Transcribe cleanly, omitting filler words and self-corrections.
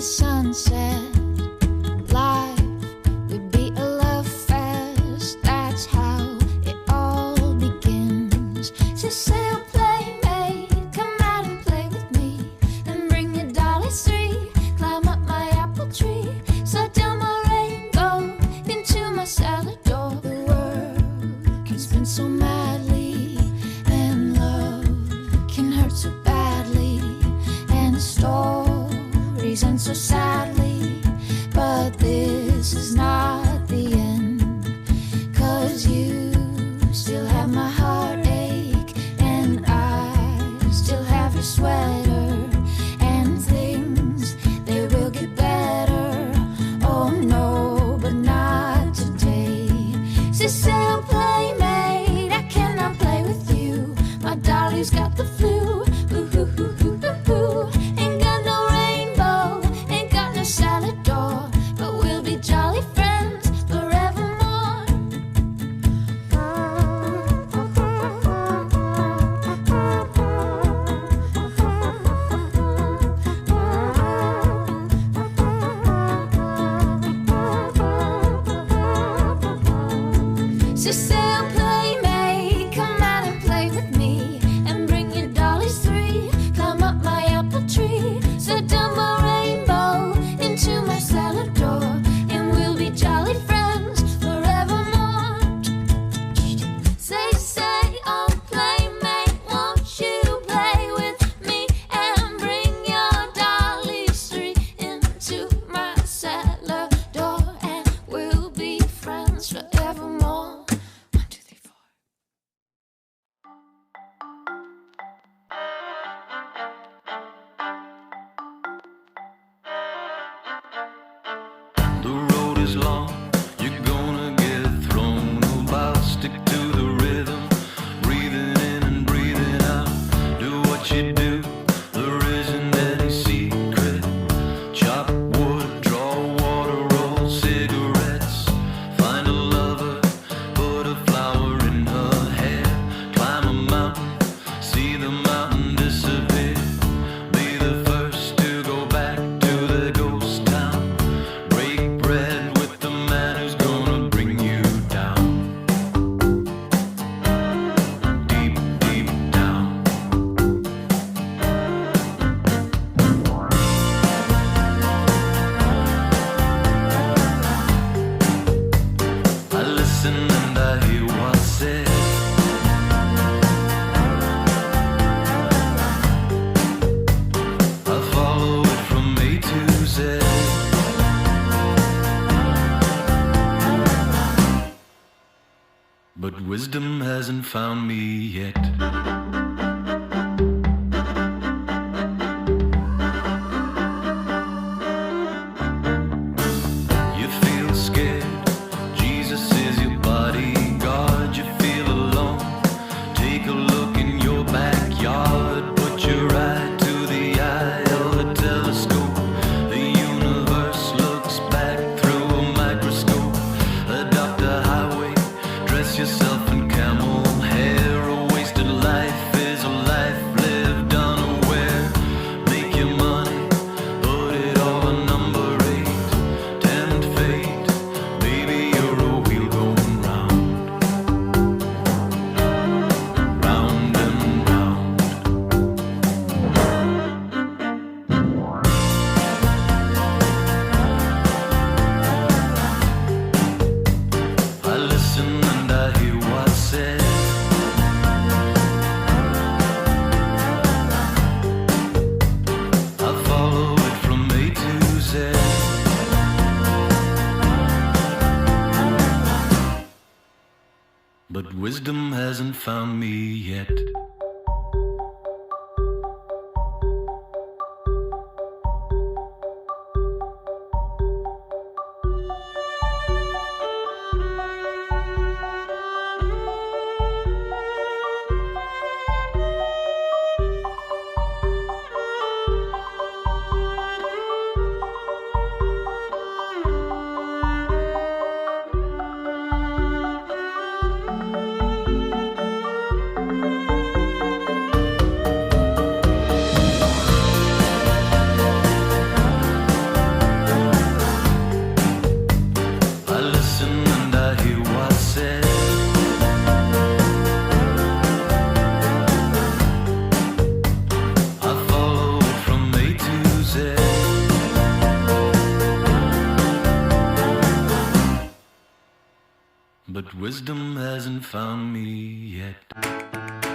sunset. Life would be a love fest. That's how it all begins. So sail, playmate, come out and play with me, and bring your dollies three. Climb up my apple tree, slide down my rainbow into my salad door. The world can spin so madly, and love can hurt so badly, and stories end so sadly. But this is not the end, 'cause you still have my heartache, and I still have your sweater, and things, they will get better. Oh no, but not today. So sail, playmate, I cannot play with you. My dolly's got the flu. Ooh. Ain't got no rainbow, ain't got no salad door, but we'll be jolly friends forevermore. So sail, playmate, come out and play with me, and bring your dollies three. Climb up my apple tree, slide down my rainbow into my salad door, and we'll be jolly friends forevermore. Say, oh playmate, won't you play with me, and bring your dollies three into my salad door, and we'll be friends forevermore. 1, 2, 3, 4. The road is long, you're gonna get thrown about. Stick to the rhythm, breathing in and breathing out. Do what you do, there isn't any secret. Chop wood, draw water, roll cigarettes. Find a lover, put a flower in her hair. Climb a mountain, see the mountain disappear. Be the first to go back to the ghost town. Break bread with the man who's gonna bring you down. Deep, deep down. I listen and I hear what's said. I follow it from A to Z. But wisdom hasn't found me yet. You feel scared, Jesus is your bodyguard. You feel alone, take a look in your backyard. Put your eye to the eye of a telescope. The universe looks back through a microscope. Adopt a highway, dress yourself in camel hair. A wasted life is a life lived unaware. Make your money, put it all in number 8. Tempt fate, baby, you're a wheel going round. Round and round. I listen and I hear what's said. I follow it from A to Z. But wisdom hasn't found me yet. but wisdom hasn't found me yet.